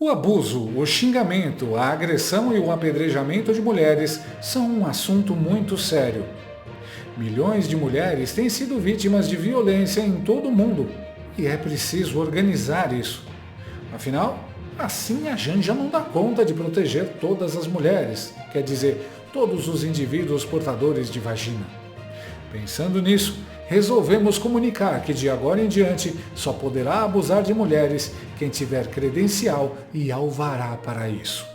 O abuso, o xingamento, a agressão e o apedrejamento de mulheres são um assunto muito sério. Milhões de mulheres têm sido vítimas de violência em todo o mundo e é preciso organizar isso. Afinal, assim a Janja não dá conta de proteger todas as mulheres, quer dizer, todos os indivíduos portadores de vagina. Pensando nisso, resolvemos comunicar que de agora em diante só poderá abusar de mulheres quem tiver credencial e alvará para isso.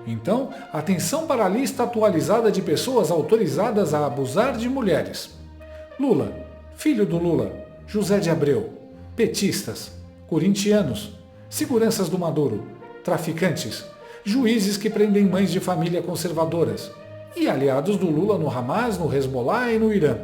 Então, atenção para a lista atualizada de pessoas autorizadas a abusar de mulheres. Lula, filho do Lula, José de Abreu, petistas, corintianos, seguranças do Maduro, traficantes, juízes que prendem mães de família conservadoras e aliados do Lula no Hamas, no Hezbollah e no Irã.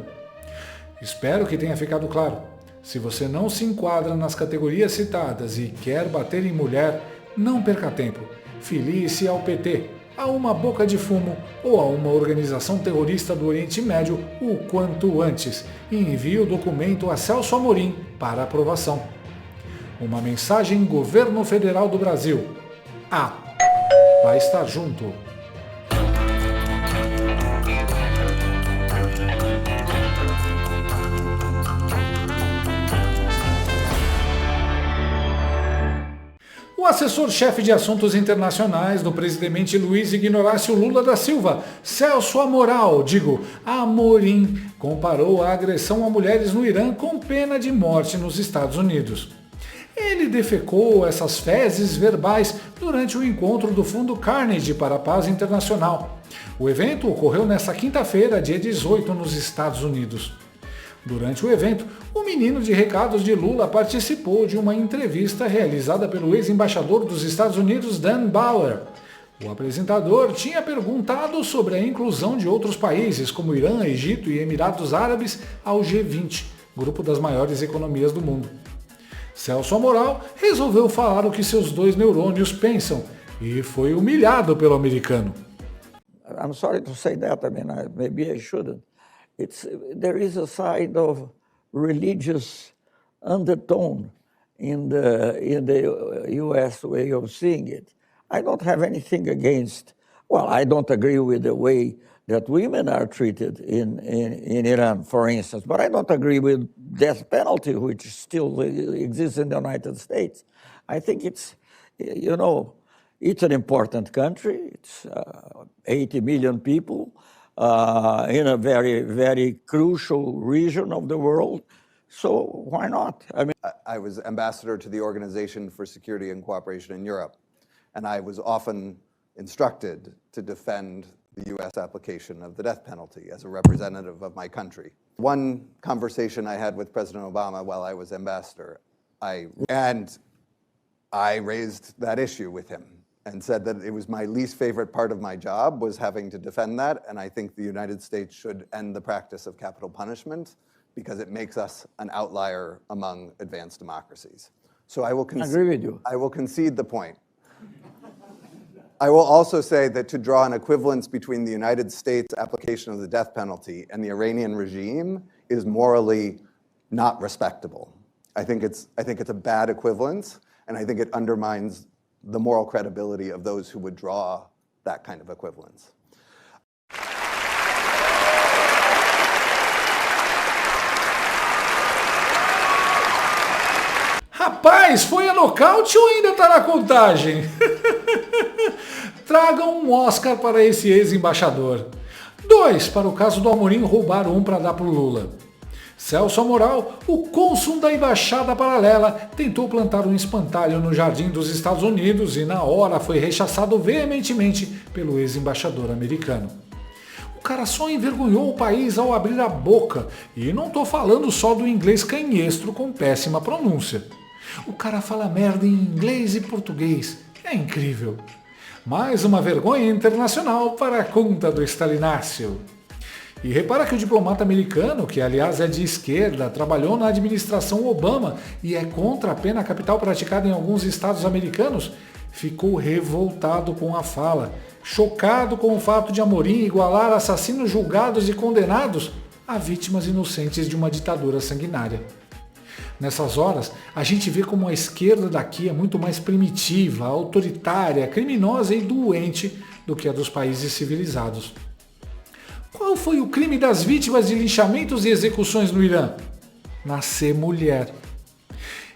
Espero que tenha ficado claro. Se você não se enquadra nas categorias citadas e quer bater em mulher, não perca tempo. Filie-se ao PT, a uma boca de fumo ou a uma organização terrorista do Oriente Médio o quanto antes e envie o documento a Celso Amorim para aprovação. Uma mensagem Governo Federal do Brasil. Vai estar junto. O assessor-chefe de assuntos internacionais do presidente Luiz Ignacio Lula da Silva, Celso Amorim, comparou a agressão a mulheres no Irã com pena de morte nos Estados Unidos. Ele defecou essas fezes verbais durante o encontro do Fundo Carnegie para a Paz Internacional. O evento ocorreu nesta quinta-feira, dia 18, nos Estados Unidos. Durante o evento, o menino de recados de Lula participou de uma entrevista realizada pelo ex-embaixador dos Estados Unidos, Dan Bauer. O apresentador tinha perguntado sobre a inclusão de outros países, como Irã, Egito e Emirados Árabes, ao G20, grupo das maiores economias do mundo. Celso Amorim resolveu falar o que seus dois neurônios pensam e foi humilhado pelo americano. I'm sorry to say that, maybe I shouldn't. There is a side of religious undertone in the U.S. way of seeing it. I don't have anything against, I don't agree with the way that women are treated in Iran, for instance, but I don't agree with death penalty, which still exists in the United States. I think it's an important country. It's 80 million people. In a very, very crucial region of the world. So why not? I was ambassador to the Organization for Security and Cooperation in Europe, and I was often instructed to defend the U.S. application of the death penalty as a representative of my country. One conversation I had with President Obama while I was ambassador, I raised that issue with him and said that it was my least favorite part of my job was having to defend that, and I think the United States should end the practice of capital punishment because it makes us an outlier among advanced democracies. So I agree with you. I will concede the point. I will also say that to draw an equivalence between the United States application of the death penalty and the Iranian regime is morally not respectable. I think it's a bad equivalence, and I think it undermines the moral credibility of those who would draw that kind of equivalence. Rapaz, foi a nocaute ou ainda está na contagem? Tragam um Oscar para esse ex-embaixador. 2 para o caso do Amorim roubar um para dar para o Lula. Celso Amorim, o cônsul da Embaixada Paralela, tentou plantar um espantalho no jardim dos Estados Unidos e na hora foi rechaçado veementemente pelo ex-embaixador americano. O cara só envergonhou o país ao abrir a boca, e não tô falando só do inglês canhestro com péssima pronúncia. O cara fala merda em inglês e português, é incrível. Mais uma vergonha internacional para a conta do Stalinácio. E repara que o diplomata americano, que aliás é de esquerda, trabalhou na administração Obama e é contra a pena capital praticada em alguns estados americanos, ficou revoltado com a fala, chocado com o fato de Amorim igualar assassinos julgados e condenados a vítimas inocentes de uma ditadura sanguinária. Nessas horas, a gente vê como a esquerda daqui é muito mais primitiva, autoritária, criminosa e doente do que a dos países civilizados. Qual foi o crime das vítimas de linchamentos e execuções no Irã? Nascer mulher.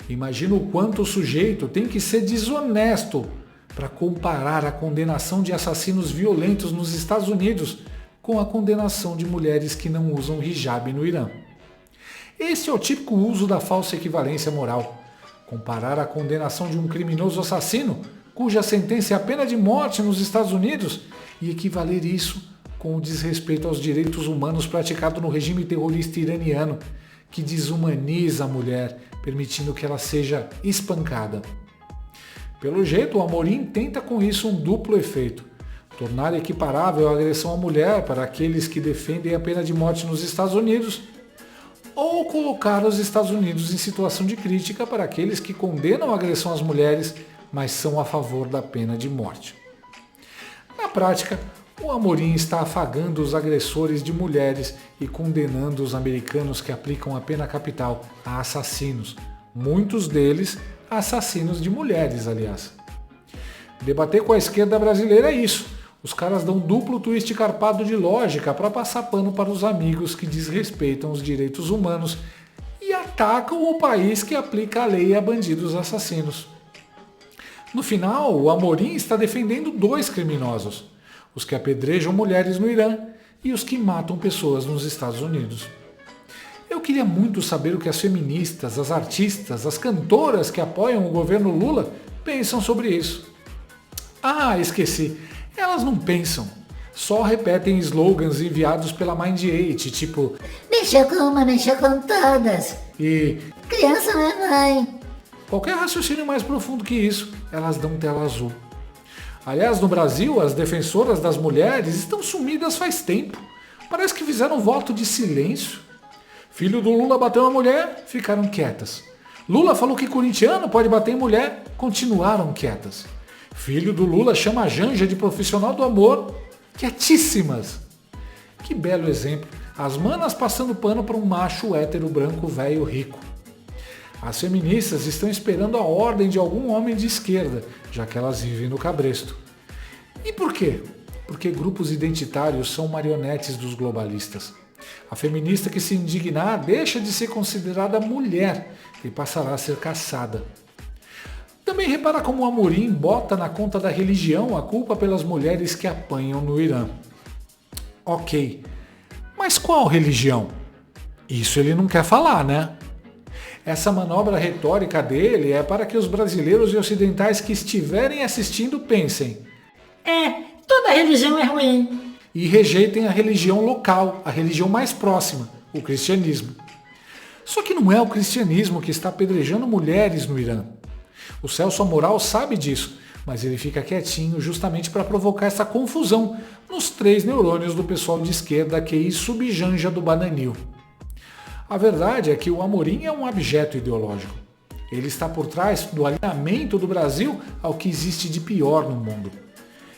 Imagina o quanto o sujeito tem que ser desonesto para comparar a condenação de assassinos violentos nos Estados Unidos com a condenação de mulheres que não usam hijab no Irã. Esse é o típico uso da falsa equivalência moral. Comparar a condenação de um criminoso assassino, cuja sentença é a pena de morte nos Estados Unidos, e equivaler isso com o desrespeito aos direitos humanos praticado no regime terrorista iraniano, que desumaniza a mulher, permitindo que ela seja espancada. Pelo jeito, o Amorim tenta com isso um duplo efeito: tornar equiparável a agressão à mulher para aqueles que defendem a pena de morte nos Estados Unidos, ou colocar os Estados Unidos em situação de crítica para aqueles que condenam a agressão às mulheres, mas são a favor da pena de morte. Na prática, o Amorim está afagando os agressores de mulheres e condenando os americanos que aplicam a pena capital a assassinos, muitos deles assassinos de mulheres, aliás. Debater com a esquerda brasileira é isso. Os caras dão duplo twist carpado de lógica para passar pano para os amigos que desrespeitam os direitos humanos e atacam o país que aplica a lei a bandidos assassinos. No final, o Amorim está defendendo dois criminosos: os que apedrejam mulheres no Irã e os que matam pessoas nos Estados Unidos. Eu queria muito saber o que as feministas, as artistas, as cantoras que apoiam o governo Lula pensam sobre isso. Ah, esqueci. Elas não pensam, só repetem slogans enviados pela Mind8, tipo Mexa com uma, mexa com todas. E Criança não é mãe. qualquer raciocínio mais profundo que isso, elas dão tela azul. Aliás, no Brasil, as defensoras das mulheres estão sumidas faz tempo. Parece que fizeram voto de silêncio. Filho do Lula bateu na mulher, ficaram quietas. Lula falou que corintiano pode bater em mulher, continuaram quietas. Filho do Lula chama a Janja de profissional do amor, quietíssimas. Que belo exemplo, as manas passando pano para um macho hétero branco velho rico. As feministas estão esperando a ordem de algum homem de esquerda, já que elas vivem no cabresto. E por quê? Porque grupos identitários são marionetes dos globalistas. A feminista que se indignar deixa de ser considerada mulher e passará a ser caçada. Também repara como o Amorim bota na conta da religião a culpa pelas mulheres que apanham no Irã. Ok, mas qual religião? Isso ele não quer falar, né? Essa manobra retórica dele é para que os brasileiros e ocidentais que estiverem assistindo pensem: Toda religião é ruim. e rejeitem a religião local, a religião mais próxima, o cristianismo. Só que não é o cristianismo que está apedrejando mulheres no Irã. O Celso Amoral sabe disso, mas ele fica quietinho justamente para provocar essa confusão nos 3 neurônios do pessoal de esquerda QI subjanja do Bananil. A verdade é que o Amorim é um abjeto ideológico. Ele está por trás do alinhamento do Brasil ao que existe de pior no mundo.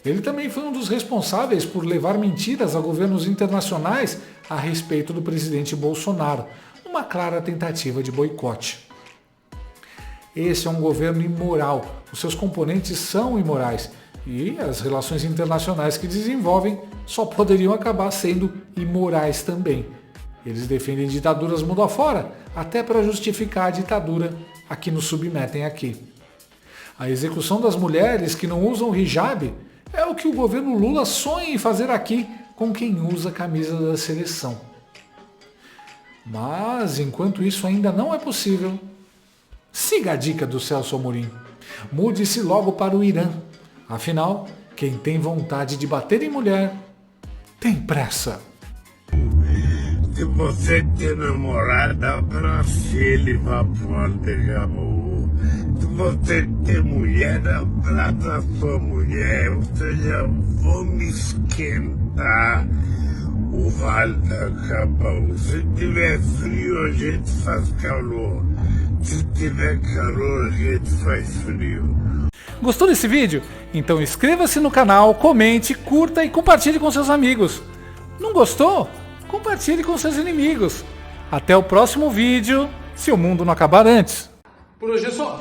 Ele também foi um dos responsáveis por levar mentiras a governos internacionais a respeito do presidente Bolsonaro, uma clara tentativa de boicote. Esse é um governo imoral, os seus componentes são imorais e as relações internacionais que desenvolvem só poderiam acabar sendo imorais também. Eles defendem ditaduras mundo afora, até para justificar a ditadura a que nos submetem aqui. A execução das mulheres que não usam hijab é o que o governo Lula sonha em fazer aqui com quem usa a camisa da seleção. Mas, enquanto isso ainda não é possível, siga a dica do Celso Amorim. Mude-se logo para o Irã. Afinal, quem tem vontade de bater em mulher, tem pressa. Se você tem namorada, abrace ele, vá pro amor. Se você tem mulher, abraça sua mulher. Ou seja, vamos esquentar o vale da Capão. Se tiver frio, a gente faz calor. Se tiver calor, a gente faz frio. Gostou desse vídeo? Então inscreva-se no canal, comente, curta e compartilhe com seus amigos. Não gostou? Compartilhe com seus inimigos. Até o próximo vídeo se o mundo não acabar antes. Por hoje é só.